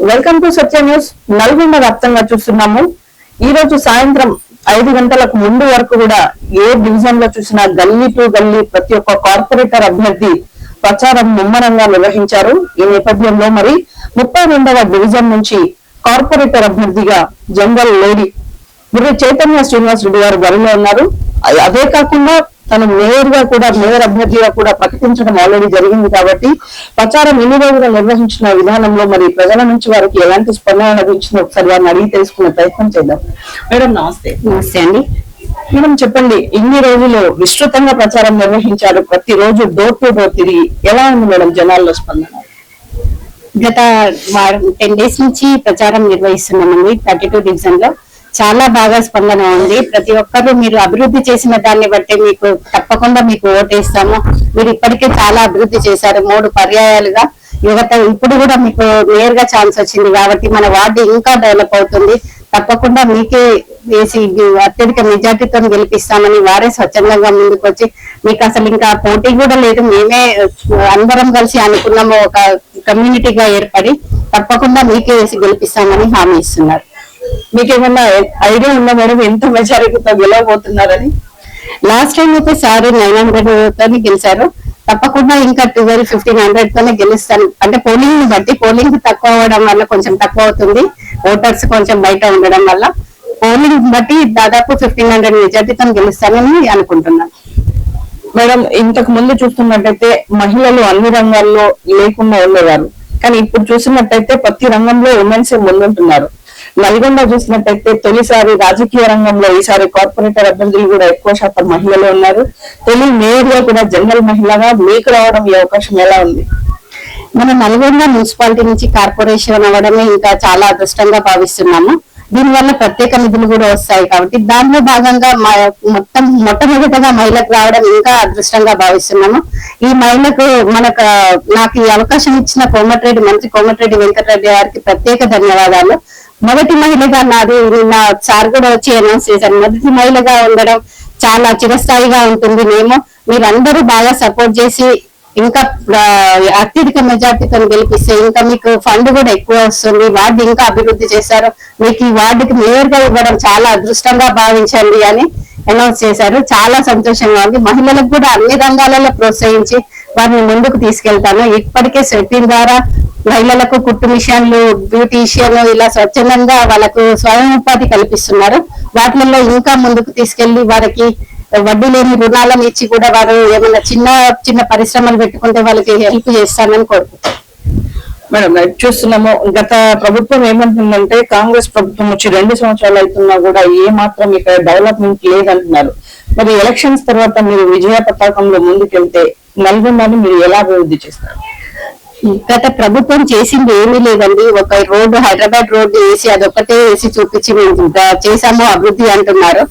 Welcome to Satya news. Nalgonda వ్యాప్తంగా చూస్తున్నాము. ఈ రోజు సాయంత్రం 5 గంటలకు ముందు వరకు కూడా ఏ డివిజన్ లో చూసినా గల్లీ టు గల్లీ ప్రతి ఒక్క కార్పొరేటర్ అభ్యర్థి ప్రచారం ముమ్మరంగా నిర్వహించారు. ఈ నేపథ్యంలో మరి 32వ డివిజన్ నుంచి కార్పొరేటర్ అభ్యర్థిగా జనరల్ లేడీ గుర్రి చైతన్య శ్రీనివాస్ రెడ్డి గారు బరిలో ఉన్నారు. అదే కాకుండా తను మేయర్ అభ్యర్థిగా కూడా ప్రకటించడం ఆల్రెడీ జరిగింది. కాబట్టి ప్రచారం ఎన్ని రోజులు నిర్వహించిన విధానంలో మరి ప్రజల నుంచి వారికి ఎలాంటి స్పందన లభించిందో ఒకసారి వారిని అడిగి తెలుసుకునే ప్రయత్నం చేద్దాం. మేడం నమస్తే. నమస్తే అండి. మేడం చెప్పండి, ఇన్ని రోజులు విస్తృతంగా ప్రచారం నిర్వహించారు, ప్రతిరోజు డోర్ టు డోర్ తిరిగి ఎలా ఉంది మేడం జనాల్లో స్పందన? గత 10 days నుంచి ప్రచారం నిర్వహిస్తున్నామండి 32 డివిజన్ లో. చాలా బాగా స్పందన ఉంది. ప్రతి ఒక్కరు మీరు అభివృద్ధి చేసిన దాన్ని బట్టి మీకు తప్పకుండా మీకు ఓటేస్తాము. మీరు ఇప్పటికే చాలా అభివృద్ధి చేశారు 3 పర్యాయాలుగా. యువత ఇప్పుడు కూడా మీకు మేయర్ గా ఛాన్స్ వచ్చింది కాబట్టి మన వార్డు ఇంకా డెవలప్ అవుతుంది. తప్పకుండా మీకే వేసి అత్యధిక మెజార్టీతో గెలిపిస్తామని వారే స్వచ్ఛందంగా ముందుకు వచ్చి మీకు అసలు ఇంకా పోటీ కూడా లేదు, మేమే అందరం కలిసి అనుకున్నాము ఒక కమ్యూనిటీగా ఏర్పడి తప్పకుండా మీకే వేసి గెలిపిస్తామని హామీ ఇస్తున్నారు. మీకేమన్నా ఐడియా ఉందా మేడం ఎంత మెజారిటీతో గెలవబోతున్నారని? లాస్ట్ టైం అయితే సార్ 900 తోనే గెలిచారు. తప్పకుండా ఇంకా 1200-1500 తోనే గెలుస్తాను. అంటే పోలింగ్ బట్టి పోలింగ్ తక్కువ అవ్వడం వల్ల కొంచెం తక్కువ అవుతుంది, ఓటర్స్ కొంచెం బయట ఉండడం వల్ల పోలింగ్ బట్టి దాదాపు 1500 మెజార్టీతో గెలుస్తానని అనుకుంటున్నాను. మేడం ఇంతకు ముందు చూస్తున్నట్టయితే మహిళలు అన్ని రంగాల్లో లేకుండా ఉండేవారు, కానీ ఇప్పుడు చూసినట్టయితే ప్రతి రంగంలో ఉమెన్స్ ముందుంటున్నారు. నల్గొండ చూసినట్టయితే తొలిసారి రాజకీయ రంగంలో ఈసారి కార్పొరేటర్ అభ్యర్థులు కూడా ఎక్కువ శాతం మహిళలు ఉన్నారు. తొలి మేయర్ గా కూడా జనరల్ మహిళగా మీకు రావడం ఈ అవకాశం ఎలా ఉంది? మన నల్గొండ మున్సిపాలిటీ నుంచి కార్పొరేషన్ అవ్వడమే ఇంకా చాలా అదృష్టంగా భావిస్తున్నాము. దీనివల్ల ప్రత్యేక నిధులు కూడా వస్తాయి కాబట్టి దానిలో భాగంగా మొట్టమొదటిగా మహిళకు రావడం ఇంకా అదృష్టంగా భావిస్తున్నాము. ఈ మహిళకు నాకు ఈ అవకాశం ఇచ్చిన మంత్రి కోమటిరెడ్డి వెంకటరెడ్డి గారికి ప్రత్యేక ధన్యవాదాలు. మొదటి మహిళగా నాది నిన్న సార్ కూడా వచ్చి అనౌన్స్ చేశారు. మొదటి మహిళగా ఉండడం చాలా చిరస్థాయిగా ఉంటుంది. మీరందరూ బాగా సపోర్ట్ చేసి ఇంకా అత్యధిక మెజార్టీతో గెలిపిస్తే ఇంకా మీకు ఫండ్ కూడా ఎక్కువ వస్తుంది, వార్డు ఇంకా అభివృద్ధి చేశారు. మీకు ఈ వార్డుకి మేయర్ గా ఇవ్వడం చాలా అదృష్టంగా భావించండి అని అనౌన్స్ చేశారు. చాలా సంతోషంగా ఉంది. మహిళలకు కూడా అన్ని రంగాలలో ప్రోత్సహించి వారిని ముందుకు తీసుకెళ్తాను. ఇప్పటికే సెట్టింగ్ ద్వారా మహిళలకు కుట్టు మిషన్లు, బ్యూటీషియన్ ఇలా స్వచ్ఛందంగా వాళ్ళకు స్వయం ఉపాధి కల్పిస్తున్నారు. వాటిల్లో ఇంకా ముందుకు తీసుకెళ్లి వారికి వడ్డీ లేని రుణాలను ఇచ్చి కూడా వారు ఏమైనా చిన్న పరిశ్రమలు పెట్టుకుంటే వాళ్ళకి హెల్ప్ చేస్తానని కోరుకుంటున్నాను. మేడం చూస్తున్నాము, గత ప్రభుత్వం ఏమంటుందంటే కాంగ్రెస్ ప్రభుత్వం వచ్చి 2 సంవత్సరాలు అవుతున్నా కూడా ఏ మాత్రం ఇక్కడ డెవలప్మెంట్ లేదంటున్నారు. మరి ఎలక్షన్స్ తర్వాత మీరు విజయ పతాకంలో ముందుకెళ్తే నల్గొండని మీరు ఎలా అభివృద్ధి చేస్తారు? గత ప్రభుత్వం చేసింది ఏమీ లేదండి. ఒక రోడ్డు, హైదరాబాద్ రోడ్డు వేసి అదొక్కటే వేసి చూపించి మేము చేశాము అభివృద్ధి అంటున్నారు.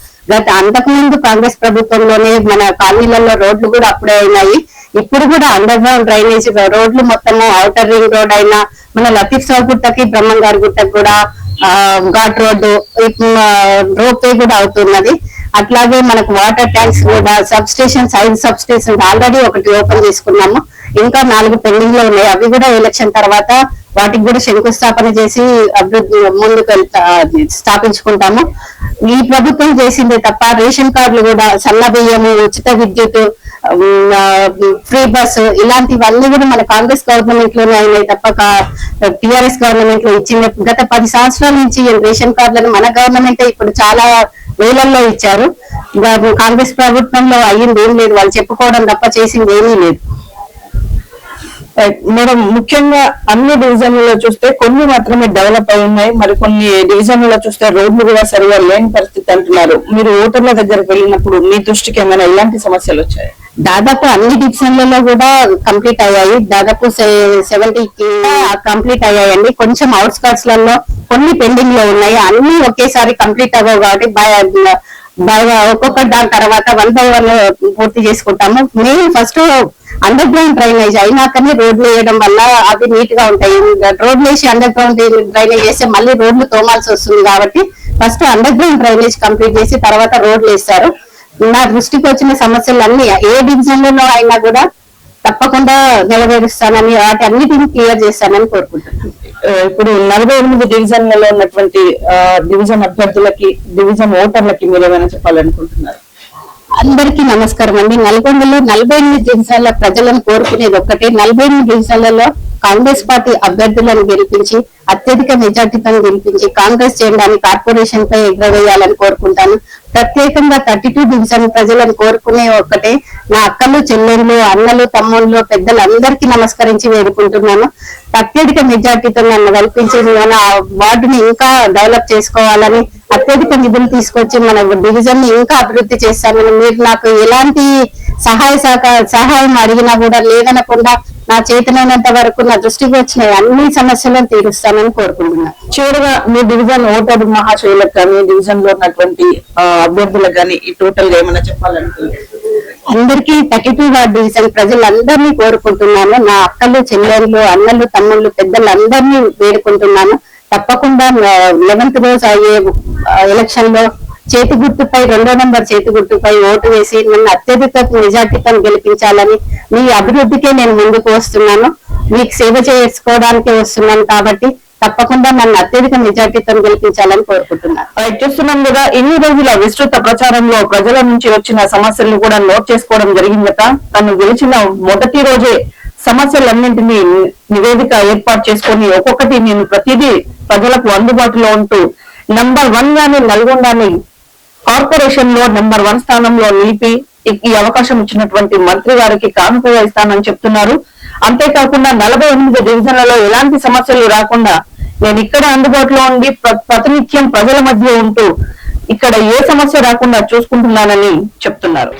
అంతకుముందు కాంగ్రెస్ ప్రభుత్వంలోనే మన కాలనీలలో రోడ్లు కూడా అప్పుడే అయినాయి. ఇప్పుడు కూడా అండర్ గ్రౌండ్ డ్రైనేజ్ రోడ్లు మొత్తము ఔటర్ రింగ్ రోడ్ అయినా మన లతీఫ్ సార్ గుట్టకి బ్రహ్మం గారి గుట్టకి కూడా ఘాట్ రోడ్డు, రోప్ వే కూడా అవుతున్నది. అట్లాగే మనకు వాటర్ ట్యాంక్స్ కూడా sub stations 5 sub stations already ఒకటి ఓపెన్ చేసుకున్నాము. ఇంకా 4 పెండింగ్ లో ఉన్నాయి. అవి కూడా ఎలక్షన్ తర్వాత వాటికి కూడా శంకుస్థాపన చేసి అభివృద్ధి ముందుకు స్థాపించుకుంటాము. ఈ ప్రభుత్వం చేసిందే తప్ప రేషన్ కార్డులు కూడా సన్న బియ్యము, ఉచిత విద్యుత్, ఫ్రీ బస్ ఇలాంటివన్నీ కూడా మన కాంగ్రెస్ గవర్నమెంట్ లోనే అయినాయి తప్ప టిఆర్ఎస్ గవర్నమెంట్ లో ఇచ్చింది. గత 10 సంవత్సరాల నుంచి రేషన్ కార్డులను మన గవర్నమెంట్ ఇప్పుడు చాలా వేలల్లో ఇచ్చారు. కాంగ్రెస్ ప్రభుత్వంలో అయ్యింది ఏం లేదు, వాళ్ళు చెప్పుకోవడం తప్ప చేసింది ఏమీ లేదు. మేడం ముఖ్యంగా అన్ని డివిజన్లలో చూస్తే కొన్ని మాత్రమే డెవలప్ అయి ఉన్నాయి, మరి కొన్ని డివిజన్లలో చూస్తే రోడ్లు కూడా సరిగా లేని పరిస్థితి అంటున్నారు. మీరు ఓటర్ల దగ్గరకు వెళ్ళినప్పుడు మీ దృష్టికి ఏమైనా ఇలాంటి సమస్యలు వచ్చాయి? దాదాపు అన్ని డివిజన్లలో కూడా కంప్లీట్ అయ్యాయి. దాదాపు 70కి కంప్లీట్ అయ్యాయండి. కొంచెం అవుట్స్కర్ట్స్ లలో కొన్ని పెండింగ్ లో ఉన్నాయి. అన్ని ఒకేసారి కంప్లీట్ అవ్వవు కాబట్టి ఒక్కొక్క దాని తర్వాత 1 by 1 పూర్తి చేసుకుంటాము. మేము ఫస్ట్ అండర్ గ్రౌండ్ డ్రైనేజ్ అయినాకనే రోడ్లు వేయడం వల్ల అవి నీట్ గా ఉంటాయి. రోడ్లు వేసి అండర్ గ్రౌండ్ డ్రైనేజ్ చేస్తే మళ్ళీ రోడ్లు తోమాల్సి వస్తుంది కాబట్టి first under ground drainage complete చేసి తర్వాత రోడ్లు వేస్తారు. నా దృష్టికి వచ్చిన సమస్యలు అన్ని ఏ డివిజన్ లో అయినా కూడా తప్పకుండా నెరవేరుస్తానని వాటి అన్నిటిని క్లియర్ చేస్తానని కోరుకుంటున్నాను. ఇప్పుడు 48 డివిజన్లలో ఉన్నటువంటి డివిజన్ అభ్యర్థులకి, డివిజన్ ఓటర్లకి మీరు ఏమైనా చెప్పాలనుకుంటున్నారు? అందరికీ నమస్కారం అండి. నల్గొండలో 48 డివిజన్ల ప్రజలను కోరుకునేది ఒక్కటే, 48 డివిజన్లలో కాంగ్రెస్ పార్టీ అభ్యర్థులను గెలిపించి అత్యధిక మెజార్టీతో గెలిపించి కాంగ్రెస్ జెండాని కార్పొరేషన్ పై ఎగరవేయాలని కోరుకుంటాను. ప్రత్యేకంగా 32 డివిజన్ ప్రజలను కోరుకునే ఒక్కటే, నా అక్కలు, చెల్లెళ్ళు, అన్నలు, తమ్ముళ్ళు, పెద్దలందరికీ నమస్కరించి వేడుకుంటున్నాను. అత్యధిక మెజార్టీతో నన్ను గెలిపించి మన వార్డుని ఇంకా డెవలప్ చేసుకోవాలని, అత్యధిక నిధులు తీసుకొచ్చి మన డివిజన్ ని ఇంకా అభివృద్ధి చేస్తానని, మీరు నాకు ఎలాంటి సహాయం అడిగినా కూడా లేదనకుండా నా చేతనైనంత వరకు నా దృష్టికి వచ్చిన అన్ని సమస్యలను తీరుస్తానని కోరుకుంటున్నాను. చివరిగా మీ డివిజన్ ఓటర్ మహాశయులకు కానీ, డివిజన్ లో ఉన్నటువంటి అభ్యర్థులకు కానీ ఈ టోటల్ గా ఏమైనా చెప్పాలనుకుంటున్నారు? అందరికీ 32 వార్డు డివిజన్ ప్రజలందరినీ కోరుకుంటున్నాను. నా అక్కలు, చెల్లెళ్ళు, అన్నలు, తమ్ముళ్ళు, పెద్దలందరినీ వేడుకుంటున్నాను. తప్పకుండా 11th రోజు అయ్యే ఎలక్షన్ లో చేతి గుర్తుపై, 2వ నంబర్ చేతి గుర్తుపై ఓటు వేసి నన్ను అత్యధిక మెజార్టీతో గెలిపించాలని, మీ అభివృద్ధికే నేను ముందుకు వస్తున్నాను, మీకు సేవ చేసుకోవడానికే వస్తున్నాను. కాబట్టి తప్పకుండా నన్ను అత్యధిక మెజార్టీతో గెలిపించాలని కోరుకుంటున్నాను. చూస్తున్నాం కదా, ఇన్ని రోజుల విస్తృత ప్రచారంలో ప్రజల నుంచి వచ్చిన సమస్యలను కూడా నోట్ చేసుకోవడం జరిగిందట. తను గెలిచిన మొదటి రోజే సమస్యలన్నింటినీ నివేదిక ఏర్పాటు చేసుకొని ఒక్కొక్కటి నేను ప్రతిదీ ప్రజలకు అందుబాటులో ఉంటూ నంబర్ 1 గాని నల్గొండని కార్పొరేషన్ లో నంబర్ 1 స్థానంలో నిలిపి ఈ అవకాశం ఇచ్చినటువంటి మంత్రి గారికి కానుకగా ఇస్తానని చెప్తున్నారు. అంతేకాకుండా 48 డివిజన్లలో ఎలాంటి సమస్యలు రాకుండా నేను ఇక్కడ అందుబాటులో ఉండి ప్రతినిత్యం ప్రజల మధ్య ఉంటూ ఇక్కడ ఏ సమస్య రాకుండా చూసుకుంటున్నానని చెప్తున్నారు.